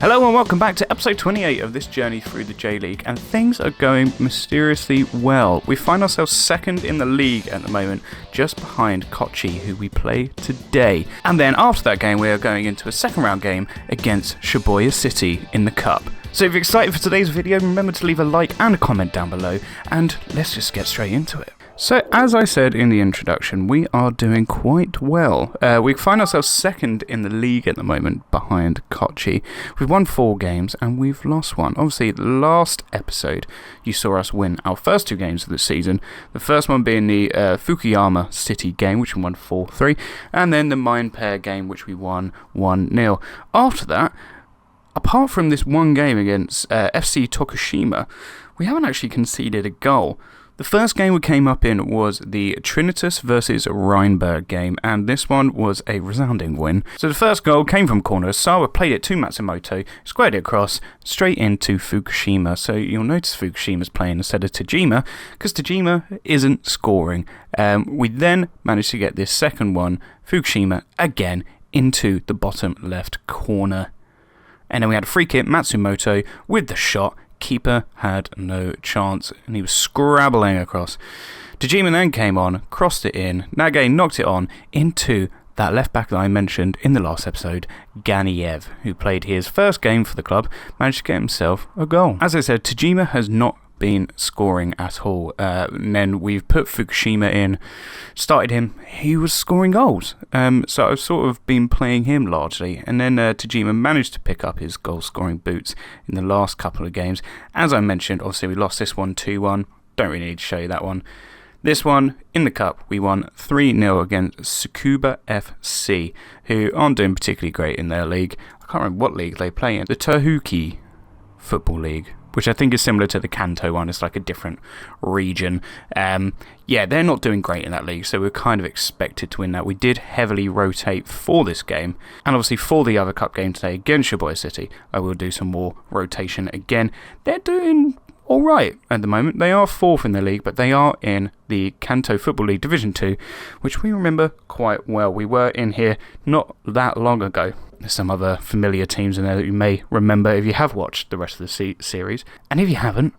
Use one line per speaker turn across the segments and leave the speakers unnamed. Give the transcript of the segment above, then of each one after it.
Hello and welcome back to episode 28 of this journey through the J-League, and things are going mysteriously well. We find ourselves second in the league at the moment, just behind Kochi, who we play today. And then after that game, we are going into a second round game against Shibuya City in the Cup. So if you're excited for today's video, remember to leave a like and a comment down below, and let's just get straight into it. So, as I said in the introduction, we are doing quite well. We find ourselves second in the league at the moment, behind Kochi. We've won 4 games, and we've lost 1. Obviously, last episode, you saw us win our first 2 games of the season. The first one being the Fukuyama City game, which we won 4-3, and then the Mind Pair game, which we won 1-0. After that, apart from this one game against FC Tokushima, we haven't actually conceded a goal. The first game we came up in was the Trinitas versus Rheinberg game, and this one was a resounding win. So the first goal came from corner. Sawa played it to Matsumoto, squared it across, straight into Fukushima. So you'll notice Fukushima's playing instead of Tajima, because Tajima isn't scoring. We then managed to get this second one, Fukushima, again, into the bottom left corner. And then we had a free kick, Matsumoto, with the shot. Keeper had no chance, and he was scrabbling across. Tajima then came on, crossed it in, Nage knocked it on into that left back that I mentioned in the last episode, Ganiev, who played his first game for the club, managed to get himself a goal. As I said, Tajima has not been scoring at all, and then we've put Fukushima in, started him, he was scoring goals, so I've sort of been playing him largely, and then Tajima managed to pick up his goal scoring boots in the last couple of games. As I mentioned, obviously we lost this one 2-1, don't really need to show you that one. This one, in the Cup, we won 3-0 against Tsukuba FC, who aren't doing particularly great in their league. I can't remember what league they play in, the Tohoku Football League, which I think is similar to the Kanto one. It's like a different region. Yeah, they're not doing great in that league, so we're kind of expected to win that. We did heavily rotate for this game, and obviously for the other Cup game today against Shibuya City, I will do some more rotation again. They're doing alright at the moment. They are 4th in the league, but they are in the Kanto Football League Division 2, which we remember quite well. We were in here not that long ago. There's some other familiar teams in there that you may remember if you have watched the rest of the series. And if you haven't,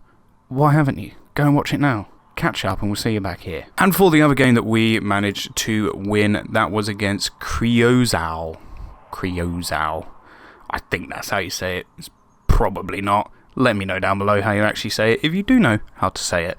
why haven't you? Go and watch it now. Catch up and we'll see you back here. And for the other game that we managed to win, that was against Kryozao. I think that's how you say it. It's probably not. Let me know down below how you actually say it if you do know how to say it.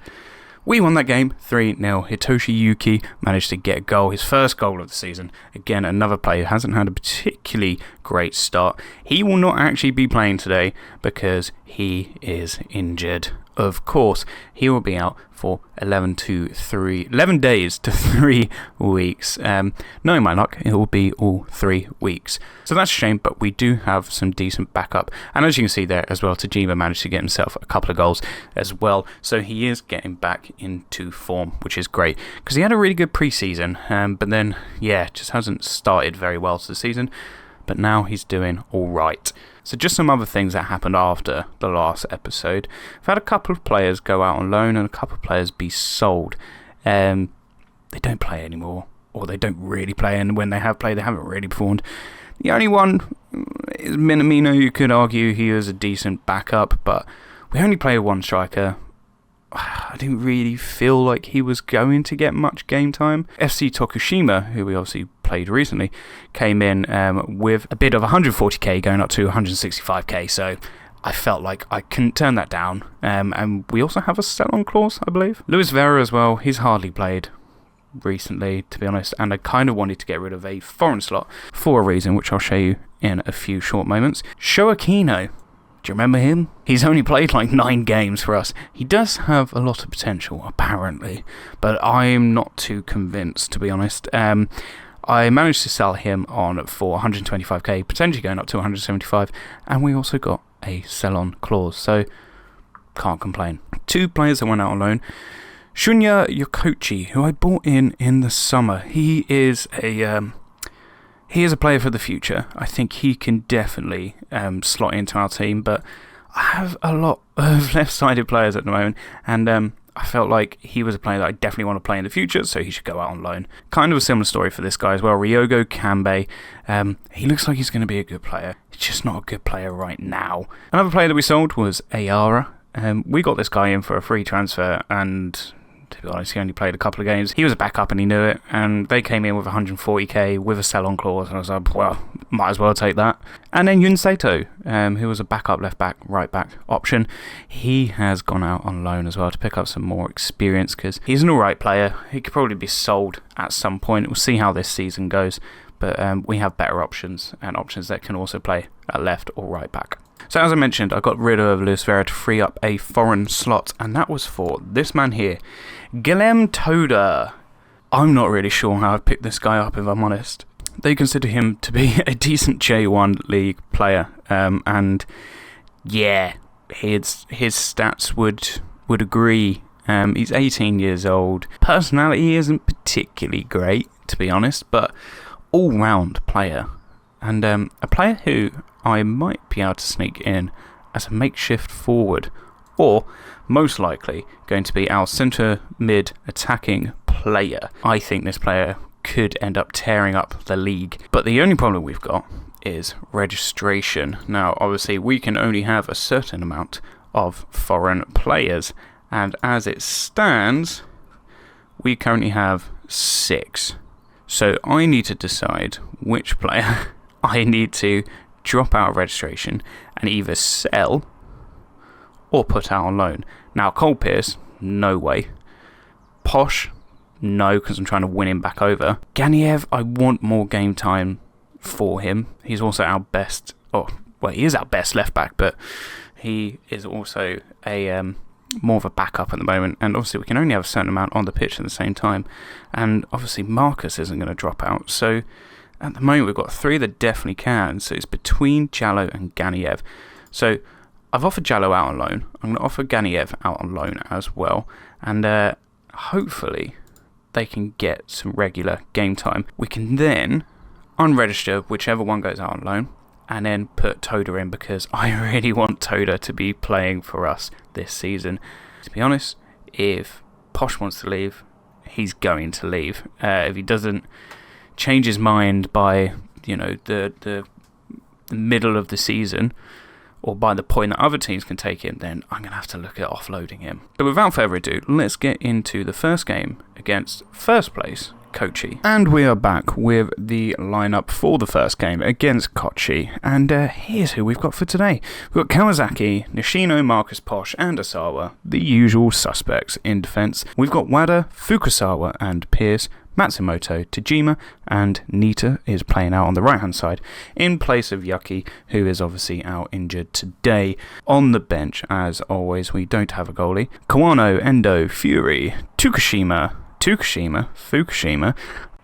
We won that game 3-0. Hitoshi Yuki managed to get a goal, his first goal of the season. Again, another player who hasn't had a particularly great start. He will not actually be playing today because he is injured. Of course, he will be out for 11 days to 3 weeks. Knowing my luck, it will be all 3 weeks. So that's a shame, but we do have some decent backup. And as you can see there as well, Tajima managed to get himself a couple of goals as well. So he is getting back into form, which is great. Because he had a really good pre-season, but then, yeah, just hasn't started very well to the season. But now he's doing alright. So just some other things that happened after the last episode. We've had a couple of players go out on loan and a couple of players be sold. They don't play anymore, or they don't really play, and when they have played, they haven't really performed. The only one is Minamino. You could argue he was a decent backup, but we only played 1 striker. I didn't really feel like he was going to get much game time. FC Tokushima, who we obviously played recently, came in with a bid of 140k going up to 165k, so I felt like I couldn't turn that down. And we also have a sell-on clause, I believe. Luis Vera as well, he's hardly played recently, to be honest, and I kind of wanted to get rid of a foreign slot for a reason, which I'll show you in a few short moments. Sho Aquino. Do you remember him? He's only played like 9 games for us. He does have a lot of potential, apparently, but I'm not too convinced, to be honest. I managed to sell him on for 125k, potentially going up to 175, and we also got a sell-on clause, so can't complain. 2 players that went out on loan. Shunya Yokochi, who I bought in the summer. He is a player for the future. I think he can definitely slot into our team, but I have a lot of left-sided players at the moment, and I felt like he was a player that I definitely want to play in the future, so he should go out on loan. Kind of a similar story for this guy as well, Ryogo Kambe. He looks like he's going to be a good player. He's just not a good player right now. Another player that we sold was Ayara. We got this guy in for a free transfer, and to be honest, he only played a couple of games. He was a backup and he knew it, and they came in with 140k with a sell-on clause, and I was like, well, might as well take that. And then Yun Sato, who was a backup, left-back, right-back option. He has gone out on loan as well to pick up some more experience, because he's an alright player. He could probably be sold at some point. We'll see how this season goes, but we have better options, and options that can also play at left or right-back. So as I mentioned, I got rid of Luis Vera to free up a foreign slot, and that was for this man here, Guillem Toda. I'm not really sure how I've picked this guy up, if I'm honest. They consider him to be a decent J1 League player, and yeah, his stats would agree. He's 18 years old. Personality isn't particularly great, to be honest, but all-round player, and a player who I might be able to sneak in as a makeshift forward, or most likely going to be our centre mid attacking player. I think this player could end up tearing up the league, but the only problem we've got is registration. Now, obviously, we can only have a certain amount of foreign players, and as it stands, we currently have 6. So I need to decide which player I need to drop out of registration and either sell or put out on loan. Now, Cole Pearce, no way. Posh, no, because I'm trying to win him back over. Ganiev, I want more game time for him. He's also our best, he is our best left back, but he is also a more of a backup at the moment, and obviously we can only have a certain amount on the pitch at the same time, and obviously Marcus isn't going to drop out, so at the moment we've got 3 that definitely can, so it's between Jallo and Ganiev. So I've offered Jallo out on loan. I'm going to offer Ganiev out on loan as well, and hopefully they can get some regular game time. We can then unregister whichever one goes out on loan, and then put Toda in, because I really want Toda to be playing for us this season. To be honest, if Posh wants to leave, he's going to leave. If he doesn't change his mind by the middle of the season, or by the point that other teams can take him, then I'm going to have to look at offloading him. But without further ado, let's get into the first game against first place Kochi. And we are back with the lineup for the first game against Kochi. And here's who we've got for today. We've got Kawasaki, Nishino, Marcus, Posh, and Asawa, the usual suspects in defence. We've got Wada, Fukusawa, and Pierce, Matsumoto, Tajima, and Nita is playing out on the right-hand side in place of Yuki, who is obviously out injured today. On the bench, as always, we don't have a goalie. Kawano, Endo, Fury, Fukushima,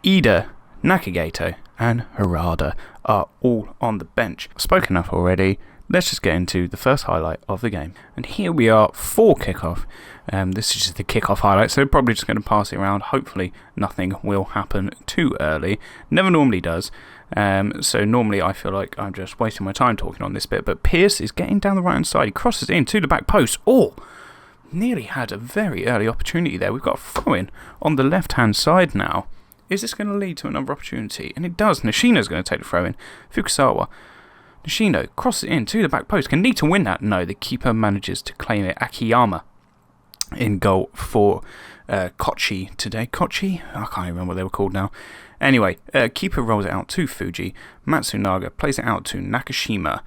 Ida, Nakageto, and Harada are all on the bench. I've spoken enough already. Let's just get into the first highlight of the game. And here we are for kickoff. This is just the kickoff highlight, so probably just going to pass it around. Hopefully nothing will happen too early. Never normally does. So normally I feel like I'm just wasting my time talking on this bit. But Pierce is getting down the right hand side. He crosses into the back post. Nearly had a very early opportunity there. We've got a throw-in on the left-hand side now. Is this going to lead to another opportunity? And it does. Nishino's going to take the throw-in. Fukusawa. Nishino crosses it in to the back post. Can need to win that. No, the keeper manages to claim it. Akiyama in goal for Kochi today. Kochi? I can't remember what they were called now. Anyway, keeper rolls it out to Fuji. Matsunaga plays it out to Nakashima.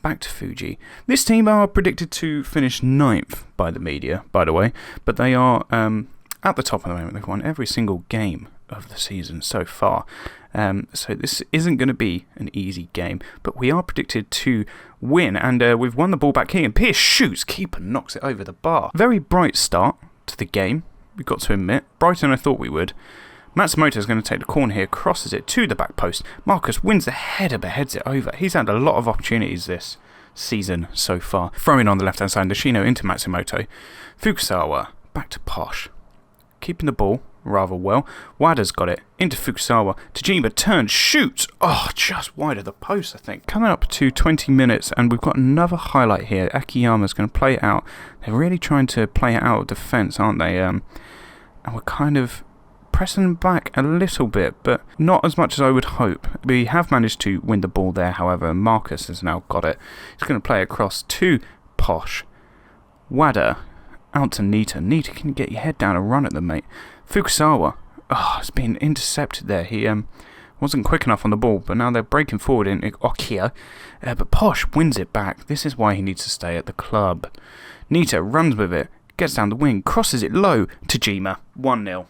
Back to Fuji. This team are predicted to finish 9th by the media, by the way, but they are at the top at the moment. They've won every single game of the season so far. So this isn't going to be an easy game, but we are predicted to win, and we've won the ball back here, and Pierce shoots, keeper knocks it over the bar. Very bright start to the game, we've got to admit. Brighter than I thought we would. Matsumoto is going to take the corner here, crosses it to the back post. Marcus wins the header, but heads it over. He's had a lot of opportunities this season so far. Throwing on the left-hand side, Nishino into Matsumoto. Fukusawa, back to Posh. Keeping the ball, rather well. Wada's got it. Into Fukusawa. Tajima turns, shoots. Oh, just wide of the post, I think. Coming up to 20 minutes, and we've got another highlight here. Akiyama's going to play it out. They're really trying to play it out of defence, aren't they? And we're kind of pressing them back a little bit, but not as much as I would hope. We have managed to win the ball there, however. Marcus has now got it. He's going to play across to Posh. Wada out to Nita. Nita, can you get your head down and run at them, mate? Fukusawa. Oh, it's been intercepted there. He wasn't quick enough on the ball, but now they're breaking forward in Okia. But Posh wins it back. This is why he needs to stay at the club. Nita runs with it, gets down the wing, crosses it low. Tajima, 1-0.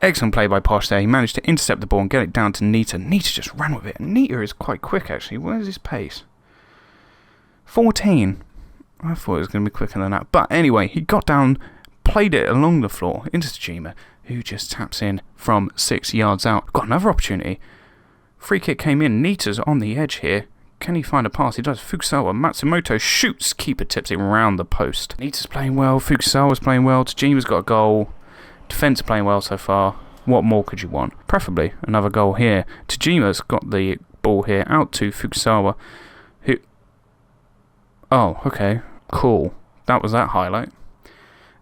Excellent play by Posh there. He managed to intercept the ball and get it down to Nita. Nita just ran with it. Nita is quite quick, actually. Where's his pace? 14. I thought it was going to be quicker than that. But anyway, he got down, played it along the floor into Tajima, who just taps in from 6 yards out. Got another opportunity. Free kick came in. Nita's on the edge here. Can he find a pass? He does. Fukusawa. Matsumoto shoots. Keeper tips it round the post. Nita's playing well. Fukusawa's playing well. Tajima's got a goal. Defence playing well so far. What more could you want? Preferably another goal here. Tajima's got the ball here out to Fukusawa, who... Oh, okay. Cool. That was that highlight.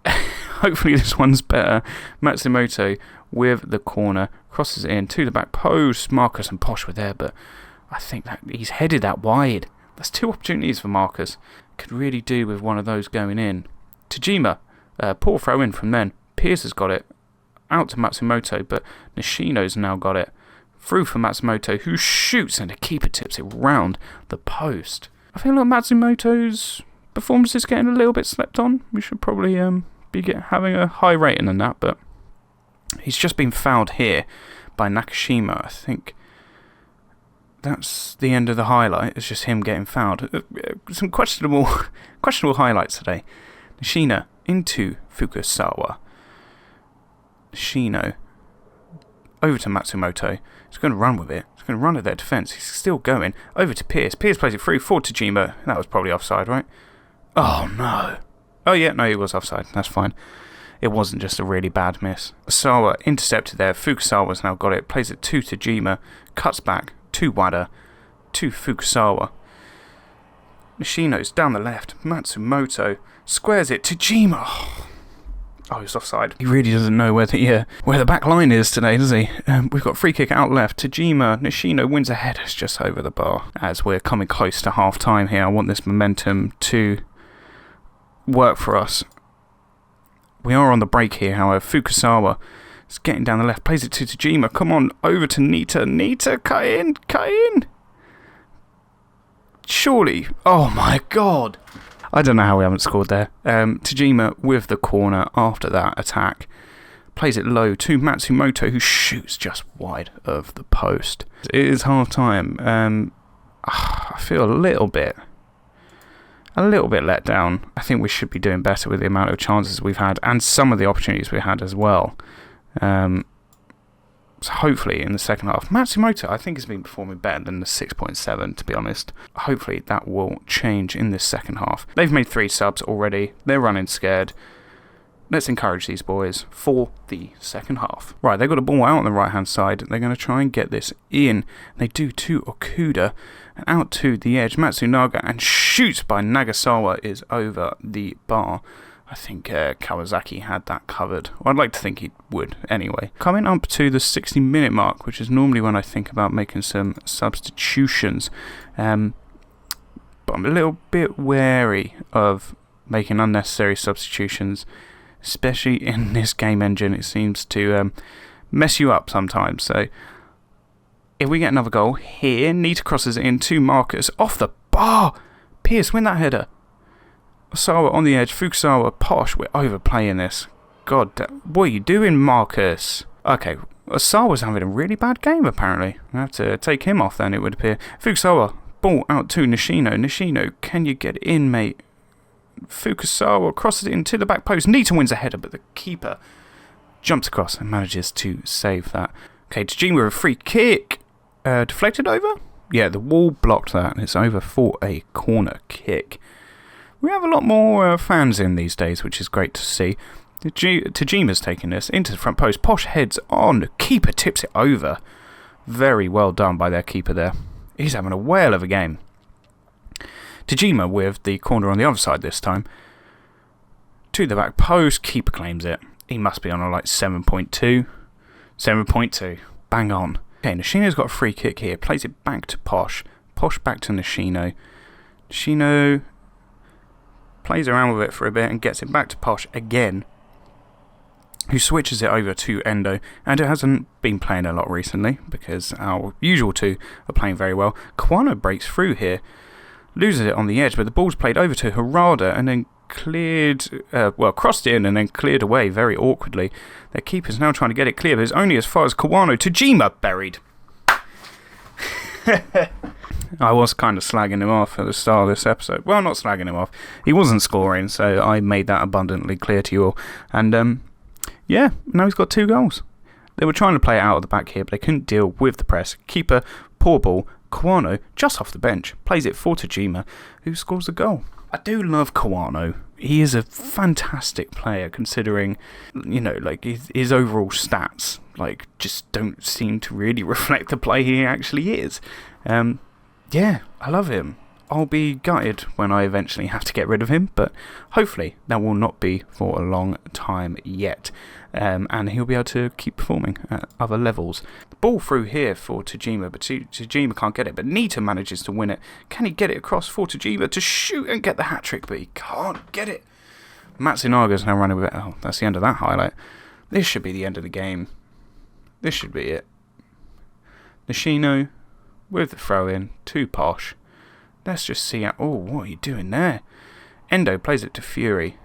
Hopefully this one's better. Matsumoto with the corner. Crosses it in to the back post. Marcus and Posh were there, but I think that he's headed that wide. That's 2 opportunities for Marcus. Could really do with one of those going in. Tajima. Poor throw in from then. Pierce has got it out to Matsumoto, but Nishino's now got it through for Matsumoto, who shoots, and the keeper tips it round the post. I feel like Matsumoto's performance is getting a little bit slept on. We should probably be having a high rating than that, but he's just been fouled here by Nakashima. I think that's the end of the highlight. It's just him getting fouled. Some questionable highlights today. Nishina into Fukusawa. Shino over to Matsumoto. He's going to run with it. He's going to run at their defence. He's still going. Over to Pierce. Pierce plays it through for Tajima. That was probably offside, right? Oh, no. Oh, yeah, no, he was offside. That's fine. It wasn't just a really bad miss. Sawa intercepted there. Fukusawa's now got it. Plays it to Tajima. Cuts back to Wada. To Fukusawa. Nishino's down the left. Matsumoto squares it. Tajima. Oh, he's offside. He really doesn't know where the back line is today, does he? We've got free kick out left. Tajima, Nishino wins a header. It's just over the bar. As we're coming close to half time here, I want this momentum to work for us. We are on the break here, however. Fukusawa is getting down the left. Plays it to Tajima. Come on, over to Nita. Nita, cut in. Surely. Oh my god. I don't know how we haven't scored there. Tajima with the corner after that attack. Plays it low to Matsumoto, who shoots just wide of the post. It is half time. I feel a little bit let down. I think we should be doing better with the amount of chances we've had and some of the opportunities we had as well. So hopefully in the second half, Matsumoto I think has been performing better than the 6.7, to be honest. Hopefully that will change in this second half. They've made 3 subs already. They're running scared. Let's encourage these boys for the second half. Right, they've got a ball out on the right hand side. They're going to try and get this in. They do to Okuda and out to the edge. Matsunaga, and shoots by Nagasawa is over the bar. I think Kawasaki had that covered. Well, I'd like to think he would anyway. Coming up to the 60-minute mark, which is normally when I think about making some substitutions. But I'm a little bit wary of making unnecessary substitutions, especially in this game engine. It seems to mess you up sometimes. So if we get another goal here, Nita crosses it in to Marcus. Off the bar! Pierce, win that header. Sawa on the edge, Fukusawa, Posh, we're overplaying this. God, what are you doing, Marcus? Okay, Sawa's having a really bad game, apparently. I have to take him off then, it would appear. Fukusawa, ball out to Nishino. Nishino, can you get in, mate? Fukusawa crosses it into the back post. Nita wins a header, but the keeper jumps across and manages to save that. Okay, Tajima with a free kick. Deflected over? Yeah, the wall blocked that, and it's over for a corner kick. We have a lot more fans in these days, which is great to see. Tajima's taking this into the front post. Posh heads on. Keeper tips it over. Very well done by their keeper there. He's having a whale of a game. Tajima with the corner on the other side this time. To the back post. Keeper claims it. He must be on a 7.2. 7.2. Bang on. Okay, Nishino's got a free kick here. Plays it back to Posh. Posh back to Nishino. Nishino plays around with it for a bit and gets it back to Posh again, who switches it over to Endo. Endo hasn't been playing a lot recently because our usual two are playing very well. Kwano breaks through here, loses it on the edge, but the ball's played over to Harada and then crossed in and then cleared away very awkwardly. Their keeper's now trying to get it clear, but it's only as far as Kawano. Tajima buried. I was kind of slagging him off at the start of this episode. Well, not slagging him off. He wasn't scoring, so I made that abundantly clear to you all. And, yeah, now he's got 2 goals. They were trying to play it out of the back here, but they couldn't deal with the press. Keeper, poor ball. Kawano, just off the bench, plays it for Tajima, who scores a goal. I do love Kawano. He is a fantastic player, considering, his overall stats, just don't seem to really reflect the player he actually is. Yeah, I love him. I'll be gutted when I eventually have to get rid of him, but hopefully that will not be for a long time yet. And he'll be able to keep performing at other levels. The ball through here for Tajima, but Tajima can't get it. But Nita manages to win it. Can he get it across for Tajima to shoot and get the hat-trick? But he can't get it. Matsunaga's now running with it. Oh, that's the end of that highlight. This should be the end of the game. This should be it. Nishino with the throw-in to Posh. Let's just see how... Oh, what are you doing there? Endo plays it to Fury.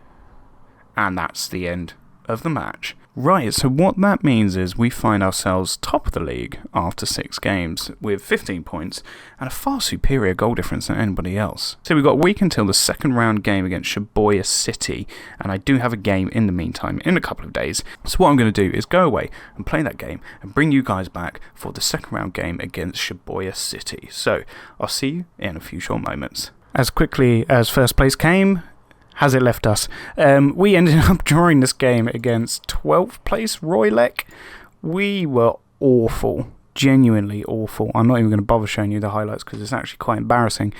And that's the end of the match. Right, so what that means is we find ourselves top of the league after 6 games with 15 points and a far superior goal difference than anybody else. So we've got a week until the second round game against Shibuya City, and I do have a game in the meantime in a couple of days. So what I'm going to do is go away and play that game and bring you guys back for the second round game against Shibuya City. So I'll see you in a few short moments. As quickly as first place came, has it left us? We ended up drawing this game against 12th place Roylek. We were awful. Genuinely awful. I'm not even going to bother showing you the highlights because it's actually quite embarrassing.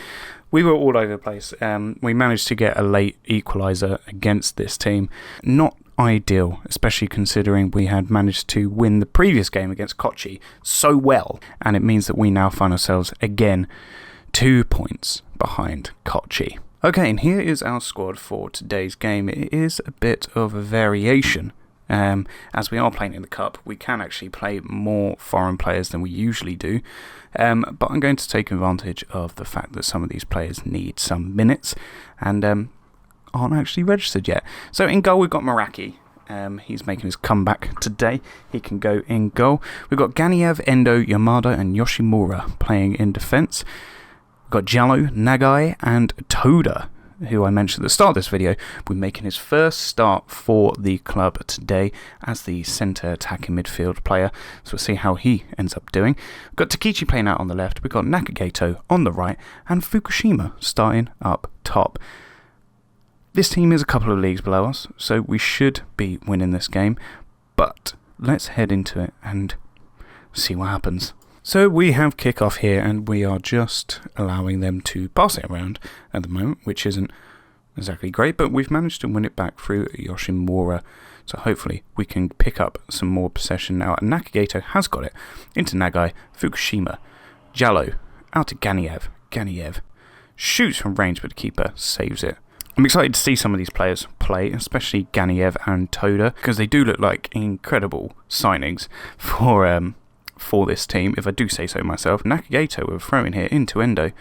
We were all over the place. We managed to get a late equaliser against this team. Not ideal, especially considering we had managed to win the previous game against Kochi so well. And it means that we now find ourselves again 2 points behind Kochi. Okay, and here is our squad for today's game. It is a bit of a variation. As we are playing in the Cup, we can actually play more foreign players than we usually do. But I'm going to take advantage of the fact that some of these players need some minutes and aren't actually registered yet. So in goal, we've got Meraki. He's making his comeback today. He can go in goal. We've got Ganiev, Endo, Yamada, and Yoshimura playing in defence. Got Jallo, Nagai, and Toda, who I mentioned at the start of this video, will be making his first start for the club today as the centre attacking midfield player. So we'll see how he ends up doing. We've got Takichi playing out on the left, we've got Nakageto on the right, and Fukushima starting up top. This team is a couple of leagues below us, so we should be winning this game, but let's head into it and see what happens. So we have kick-off here, and we are just allowing them to pass it around at the moment, which isn't exactly great, but we've managed to win it back through Yoshimura, so hopefully we can pick up some more possession now. And Nakageto has got it into Nagai, Fukushima, Jallo, out to Ganiev. Ganiev shoots from range, but the keeper saves it. I'm excited to see some of these players play, especially Ganiev and Toda, because they do look like incredible signings for this team, if I do say so myself. Nakageto with a throw in here into Endo.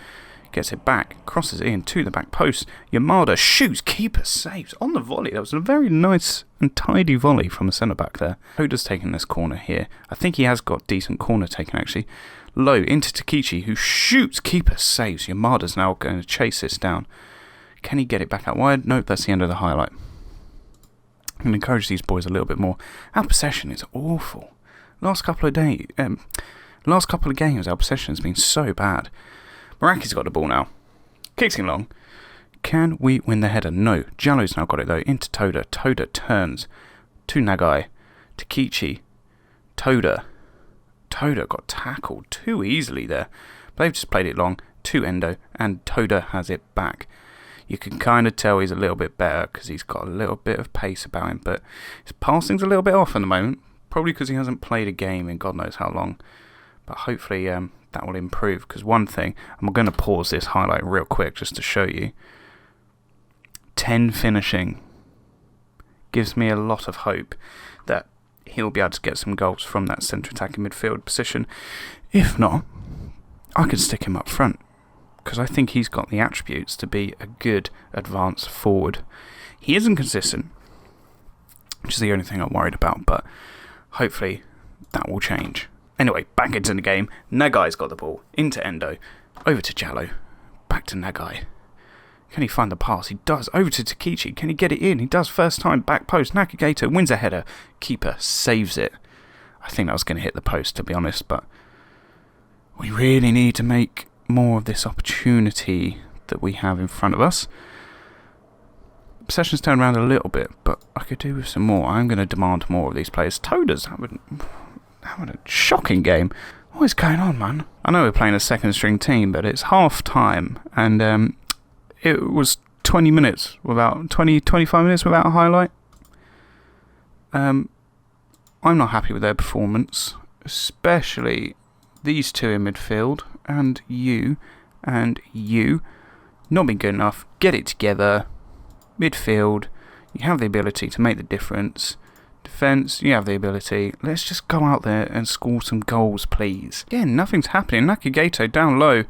Gets it back, crosses it in to the back post. Yamada shoots, keeper saves on the volley. That was a very nice and tidy volley from the centre-back there. Toda's taking this corner here. I think he has got decent corner taken actually. Low into Takichi, who shoots, keeper saves. Yamada's now going to chase this down. Can he get it back out wide? Nope, that's the end of the highlight. I'm going to encourage these boys a little bit more. Our possession is awful. Last couple of games, our possession has been so bad. Meraki's got the ball now. Kicks him long. Can we win the header? No. Jallo's now got it though. Into Toda. Toda turns to Nagai. To Kichi. Toda. Toda got tackled too easily there. But they've just played it long to Endo, and Toda has it back. You can kind of tell he's a little bit better because he's got a little bit of pace about him, but his passing's a little bit off at the moment, probably because he hasn't played a game in God knows how long. But hopefully that will improve, because one thing, I'm going to pause this highlight real quick just to show you. 10 finishing gives me a lot of hope that he'll be able to get some goals from that centre attacking midfield position. If not, I could stick him up front, because I think he's got the attributes to be a good advance forward. He isn't consistent, which is the only thing I'm worried about, but hopefully that will change. Anyway, back into the game. Nagai's got the ball. Into Endo. Over to Jallo. Back to Nagai. Can he find the pass? He does. Over to Takichi. Can he get it in? He does. First time. Back post. Nakagato wins a header. Keeper saves it. I think that was going to hit the post, to be honest, but we really need to make more of this opportunity that we have in front of us. Possession's turned around a little bit, but I could do with some more. I'm going to demand more of these players. Toda's having a shocking game. What is going on, man? I know we're playing a second string team, but it's half time, and it was 25 minutes without a highlight. I'm not happy with their performance, especially these two in midfield, and you, not been good enough. Get it together. Midfield, you have the ability to make the difference. Defence, you have the ability. Let's just go out there and score some goals, please. Again, nothing's happening. Nakagato down low.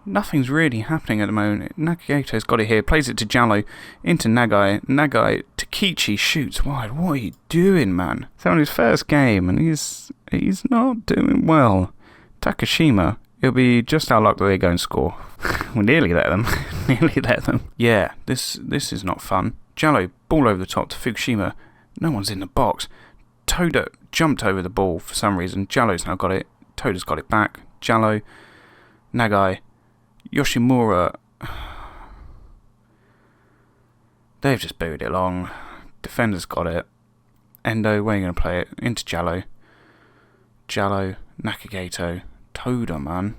Nothing's really happening at the moment. Nakagato's got it here. Plays it to Jallo. Into Nagai. Nagai to Kichi. Shoots wide. What are you doing, man? It's on his first game, and he's not doing well. Takashima, it'll be just our luck that they go and score. We nearly let them. Yeah, this is not fun. Jallo, ball over the top to Fukushima. No one's in the box. Toda jumped over the ball for some reason. Jallo's now got it. Toda's got it back. Jallo, Nagai, Yoshimura. They've just buried it long. Defender's got it. Endo, where are you going to play it? Into Jallo. Jallo, Nakagato, Toda, man.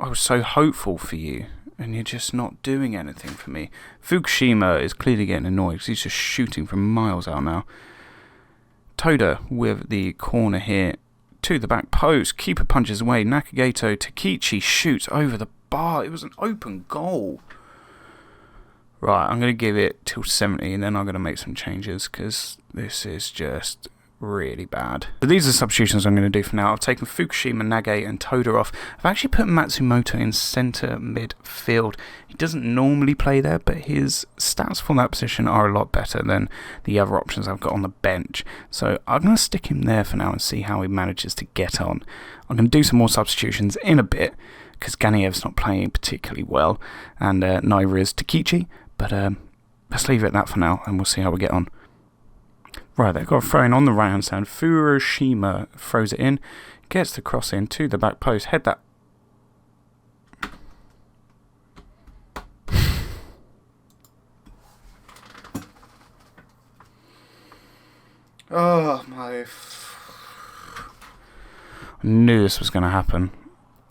I was so hopeful for you, and you're just not doing anything for me. Fukushima is clearly getting annoyed because he's just shooting from miles out now. Toda with the corner here to the back post. Keeper punches away. Nakagato, Takichi shoots over the bar. It was an open goal. Right, I'm going to give it till 70 and then I'm going to make some changes because this is just really bad. So these are the substitutions I'm going to do for now. I've taken Fukushima, Nage and Toda off. I've actually put Matsumoto in centre midfield. He doesn't normally play there, but his stats for that position are a lot better than the other options I've got on the bench. So I'm going to stick him there for now and see how he manages to get on. I'm going to do some more substitutions in a bit because Ganiev's not playing particularly well and neither is Takichi, but let's leave it at that for now and we'll see how we get on. Right, they've got a throw in on the right hand side. Fukushima throws it in, gets the cross in to the back post. Head that. Oh my. I knew this was going to happen.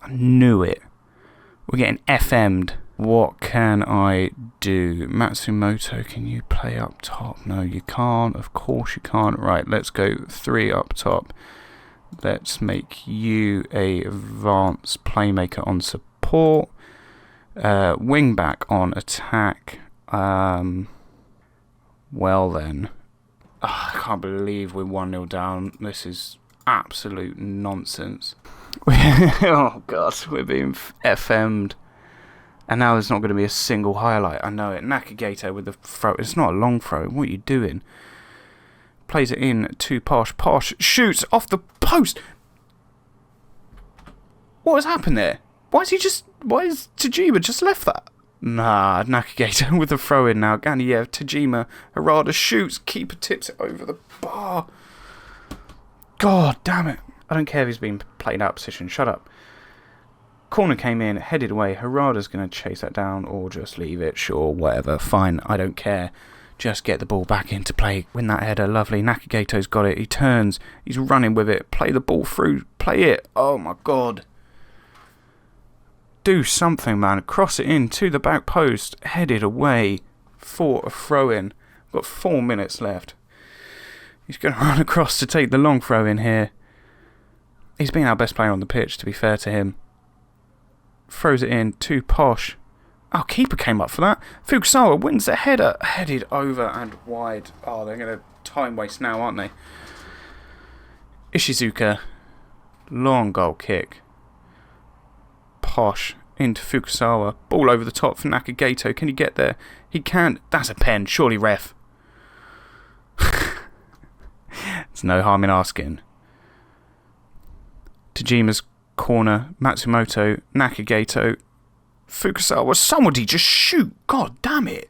I knew it. We're getting FM'd. What can I do? Matsumoto, can you play up top? No, you can't. Of course you can't. Right, let's go 3 up top. Let's make you a advanced playmaker on support. Wing back on attack. Well then. I can't believe we're 1-0 down. This is absolute nonsense. Oh God, we're being FM'd. And now there's not going to be a single highlight. I know it. Nakagato with the throw. It's not a long throw. What are you doing? Plays it in to Posh. Posh shoots off the post. What has happened there? Why is Tajima just left that? Nah, Nakagato with the throw in now. Ganiev, Tajima, Harada shoots. Keeper tips it over the bar. God damn it. I don't care if he's being played out of position. Shut up. Corner came in, headed away. Harada's going to chase that down or just leave it. Sure, whatever. Fine, I don't care. Just get the ball back into play. Win that header, lovely. Nakagato's got it. He turns. He's running with it. Play the ball through. Play it. Oh, my God. Do something, man. Cross it in to the back post. Headed away for a throw-in. Got 4 minutes left. He's going to run across to take the long throw-in here. He's been our best player on the pitch, to be fair to him. Throws it in to Posh. Oh, keeper came up for that. Fukusawa wins the header. Headed over and wide. Oh, they're going to time waste now, aren't they? Ishizuka. Long goal kick. Posh into Fukusawa. Ball over the top for Nakagato. Can he get there? He can. That's a pen. Surely, ref. There's no harm in asking. Tajima's corner. Matsumoto. Nakagato. Fukusawa. Somebody just shoot. God damn it.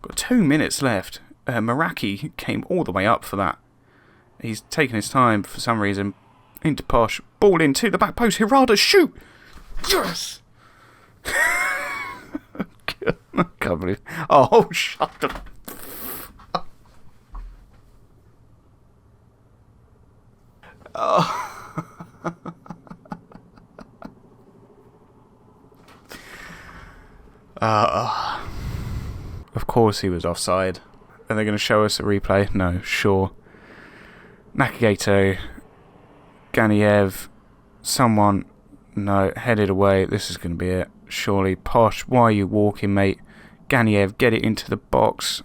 Got 2 minutes left. Maraki came all the way up for that. He's taken his time for some reason. Into Posh. Ball into the back post. Hirada, shoot. Yes. I can't believe. Oh, shut the. Oh. Of course he was offside. Are they going to show us a replay? No, sure. Nakagato, Ganiev, someone, no, headed away. This is going to be it. Surely. Posh, why are you walking, mate? Ganiev, get it into the box.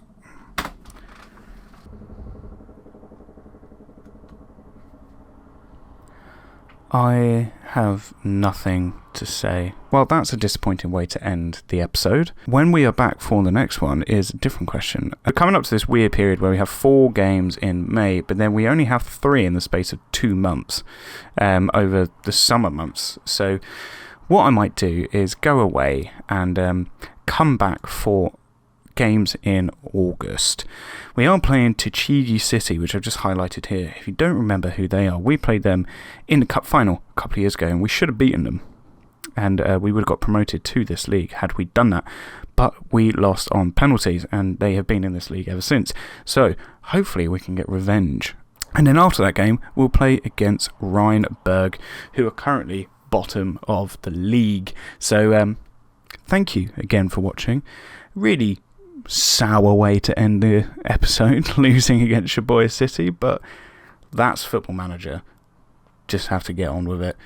I have nothing to say. Well, that's a disappointing way to end the episode. When we are back for the next one is a different question. We're coming up to this weird period where we have 4 games in May, but then we only have 3 in the space of 2 months over the summer months. So what I might do is go away and come back for games in August. We are playing Tochigi City, which I've just highlighted here. If you don't remember who they are, we played them in the cup final a couple of years ago and we should have beaten them, and we would have got promoted to this league had we done that, but we lost on penalties and they have been in this league ever since. So hopefully we can get revenge, and then after that game we'll play against Rheinberg, who are currently bottom of the league. So thank you again for watching. Really sour way to end the episode, losing against Shibuya City, but that's Football Manager. Just have to get on with it.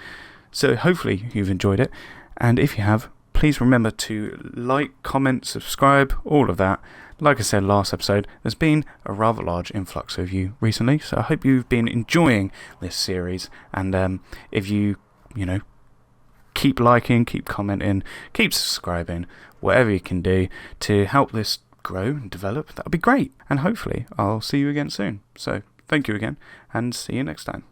So hopefully you've enjoyed it, and if you have, please remember to like, comment, subscribe, all of that. Like I said last episode, there's been a rather large influx of you recently, so I hope you've been enjoying this series, and if you keep liking, keep commenting, keep subscribing, whatever you can do to help this grow and develop, that would be great. And hopefully I'll see you again soon. So thank you again, and see you next time.